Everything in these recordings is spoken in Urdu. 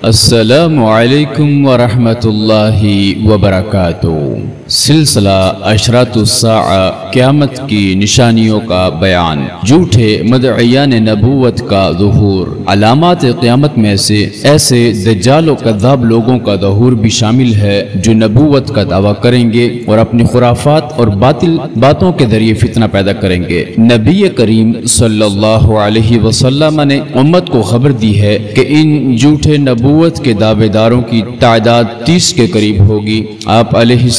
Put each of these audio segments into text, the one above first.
السلام علیکم ورحمۃ اللہ وبرکاتہ۔ سلسلہ اشراط الساعہ، قیامت کی نشانیوں کا بیان، جھوٹے مدعیان نبوت کا ظہور۔ علامات قیامت میں سے ایسے دجال و کذاب لوگوں کا ظہور بھی شامل ہے جو نبوت کا دعویٰ کریں گے اور اپنی خرافات اور باطل باتوں کے ذریعے فتنہ پیدا کریں گے۔ نبی کریم صلی اللہ علیہ وسلم نے امت کو خبر دی ہے کہ ان جھوٹے نبوت کے دعوے داروں کی تعداد 30 کے قریب ہوگی۔ آپ علیہ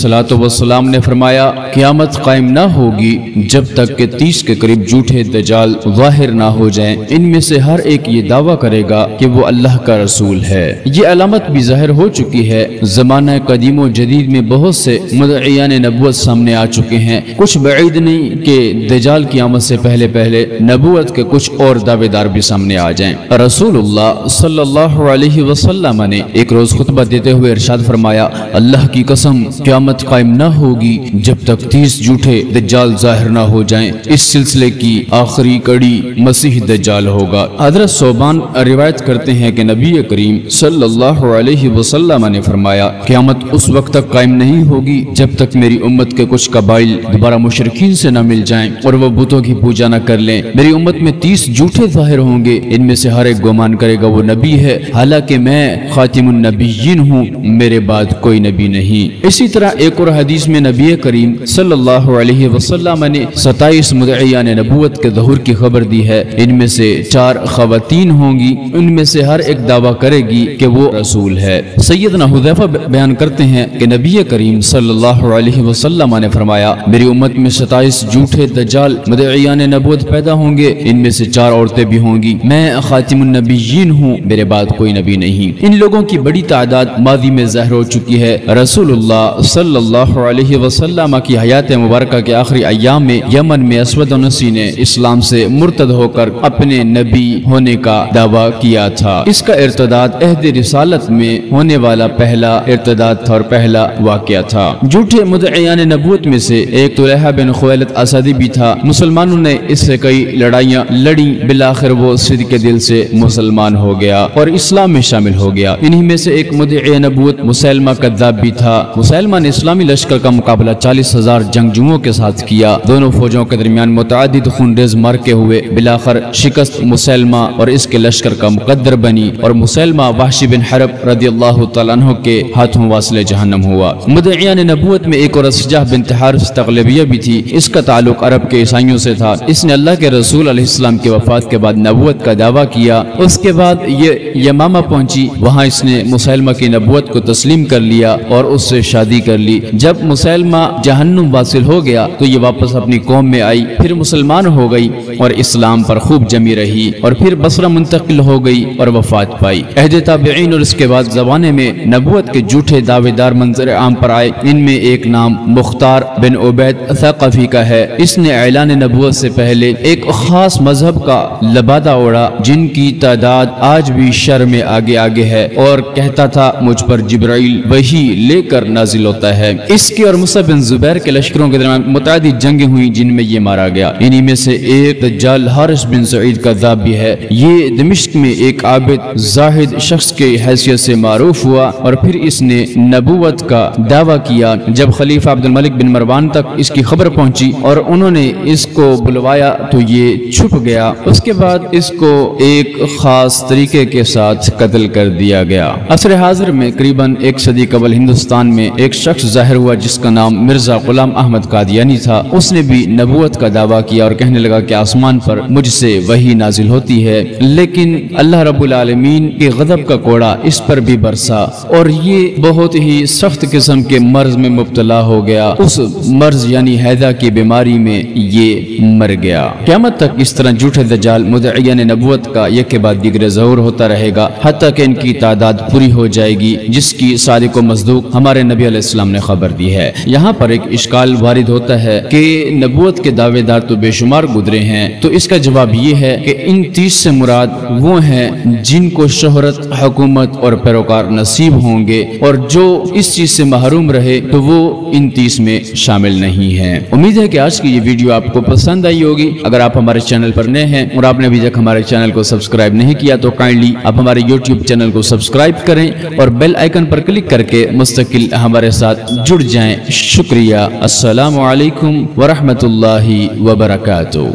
السلام نے فرمایا قیامت قائم نہ ہوگی جب تک کہ 30 کے قریب جھوٹے دجال ظاہر نہ ہو جائیں۔ ان میں سے ہر ایک یہ دعویٰ کرے گا کہ وہ اللہ کا رسول ہے۔ یہ علامت بھی ظاہر ہو چکی ہے۔ زمانہ قدیم و جدید میں بہت سے مدعیان نبوت سامنے آ چکے ہیں۔ کچھ بعید نہیں کہ دجال کی آمد سے پہلے نبوت کے کچھ اور دعوے دار بھی سامنے آ جائیں۔ رسول اللہ صلی اللہ علیہ وسلم نے ایک روز خطبہ دیتے ہوئے ارشاد فرمایا، اللہ کی قسم قیامت قائم نہ ہوگی جب تک 30 جھوٹے دجال ظاہر نہ ہو جائیں۔ اس سلسلے کی آخری کڑی مسیح دجال ہوگا۔ حضرت صوبان روایت کرتے ہیں کہ نبی کریم صلی اللہ علیہ وسلم نے فرمایا قیامت اس وقت تک قائم نہیں ہوگی جب تک میری امت کے کچھ قبائل دوبارہ مشرکین سے نہ مل جائیں اور وہ بتوں کی پوجا نہ کر لیں۔ میری امت میں 30 جھوٹے ظاہر ہوں گے، ان میں سے ہر ایک گمان کرے گا وہ نبی ہے، حالانکہ میں خاتم النبیین ہوں، میرے بعد کوئی نبی نہیں۔ اسی طرح ایک اور حدیث میں نبی کریم صلی اللہ علیہ وسلم نے 27 مدعیان نبوت کے ظہور کی خبر دی ہے۔ ان میں سے 4 خواتین ہوں گی، ان میں سے ہر ایک دعویٰ کرے گی کہ وہ رسول ہے۔ سیدنا حذیفہ بیان کرتے ہیں کہ نبی کریم صلی اللہ علیہ وسلم نے فرمایا میری امت میں 27 جھوٹے دجال مدعیان نبوت پیدا ہوں گے، ان میں سے 4 عورتیں بھی ہوں گی، میں خاتم النبیین ہوں، میرے بعد کوئی نبی نہیں۔ ان لوگوں کی بڑی تعداد ماضی میں ظاہر ہو چکی ہے۔ رسول اللہ صلی اللہ علیہ وسلم کی حیات مبارکہ کے آخری ایام میں یمن میں اسود انسی نے اسلام سے مرتد ہو کر اپنے نبی ہونے کا دعویٰ کیا تھا۔ اس کا ارتداد عہد رسالت میں ہونے والا پہلا ارتداد تھا اور پہلا واقعہ تھا۔ جھوٹے مدعیان نبوت میں سے ایک طلحہ بن خویلد اسدی بھی تھا۔ مسلمانوں نے اس سے کئی لڑائیاں لڑیں، بالآخر وہ صدق دل سے مسلمان ہو گیا اور اسلام میں شامل ہو گیا۔ انہی میں سے ایک مدعی نبوت مسلمہ کذاب بھی تھا۔ مسلمہ نے اسلامی لشکر کا مقابلہ 40,000 جنگجوؤں کے ساتھ کیا۔ دونوں فوجوں کے درمیان متعدد خونریز معرکے ہوئے، بالآخر شکست مسلمہ اور اس کے لشکر کا مقدر بنی اور مسلمہ وحشی بن حرب رضی اللہ تعالیٰ عنہ کے ہاتھوں واصل جہنم ہوا۔ مدعیان نبوت میں ایک اور سجاح بنت حارث تغلبیہ بھی تھی۔ اس کا تعلق عرب کے عیسائیوں سے تھا۔ اس نے اللہ کے رسول علیہ السلام کی وفات کے بعد نبوت کا دعویٰ کیا۔ اس کے بعد یہ یمامہ پہنچی، وہاں اس نے مسلمہ کی نبوت کو تسلیم کر لیا اور اس سے شادی کر لی۔ جب مسلمہ جہنم واصل ہو گیا تو یہ واپس اپنی قوم میں آئی، پھر مسلمان ہو گئی اور اسلام پر خوب جمی رہی اور پھر بصرہ منتقل ہو گئی اور وفات پائی۔ عہد تابعین اور اس کے بعد زمانے میں نبوت کے جھوٹے دعوے دار منظر عام پر آئے۔ ان میں ایک نام مختار بن عبید ثقفی کا ہے۔ اس نے اعلان نبوت سے پہلے ایک خاص مذہب کا لبادہ اوڑا جن کی تعداد آج بھی شر میں آگے ہے، اور کہتا تھا مجھ پر جبرائیل وحی لے کر نازل ہوتا ہے۔ اس کے اور مصعب بن زبیر کے لشکروں کے درمیان متعدد جنگیں ہوئیں جن میں یہ مارا گیا۔ انہی میں سے ایک دجال حارث بن سعید کذاب بھی ہے۔ یہ دمشق میں ایک عابد زاہد شخص کی حیثیت سے معروف ہوا اور پھر اس نے نبوت کا دعویٰ کیا۔ جب خلیفہ عبد الملک بن مروان تک اس کی خبر پہنچی اور انہوں نے اس کو بلوایا تو یہ چھپ گیا۔ اس کے بعد اس کو ایک خاص طریقے کے ساتھ قتل کر دیا گیا۔ عصر حاضر میں قریباً 1 صدی قبل ہندوستان میں ایک شخص ظاہر ہوا جس کا نام مرزا غلام احمد قادیانی تھا۔ اس نے بھی نبوت کا دعویٰ کیا اور کہنے لگا کہ آسمان پر مجھ سے وحی نازل ہوتی ہے، لیکن اللہ رب العالمین کے غضب کا کوڑا اس پر بھی برسا اور یہ بہت ہی سخت قسم کے مرض میں مبتلا ہو گیا۔ اس مرض یعنی حیضہ کی بیماری میں یہ مر گیا۔ قیامت تک اس طرح جھوٹے دجال مدعیان نبوت کا یک کے بعد دیگر ظہور ہوتا رہے گا حتیٰ کہ ان کی تعداد پوری ہو جائے گی، جس کی صادق و مصدوق ہمارے نبی علیہ السلام نے خبر دی ہے۔ یہاں پر ایک اشکال وارد ہوتا ہے کہ نبوت کے دعوے دار تو بے شمار گزرے ہیں، تو اس کا جواب یہ ہے کہ ان 30 سے مراد وہ ہیں جن کو شہرت، حکومت اور پیروکار نصیب ہوں گے، اور جو اس چیز سے محروم رہے تو وہ ان 30 میں شامل نہیں ہیں۔ امید ہے کہ آج کی یہ ویڈیو آپ کو پسند آئی ہوگی۔ اگر آپ ہمارے چینل پر نئے ہیں اور آپ نے ابھی تک ہمارے چینل کو سبسکرائب نہیں کیا تو کائنڈلی آپ ہمارے یوٹیوب چینل کو سبسکرائب کریں اور بیل آئیکن پر کلک کر کے مستقل ہمارے ساتھ جڑ جائیں۔ شکریہ۔ السلام علیکم ورحمۃ اللہ وبرکاتہ۔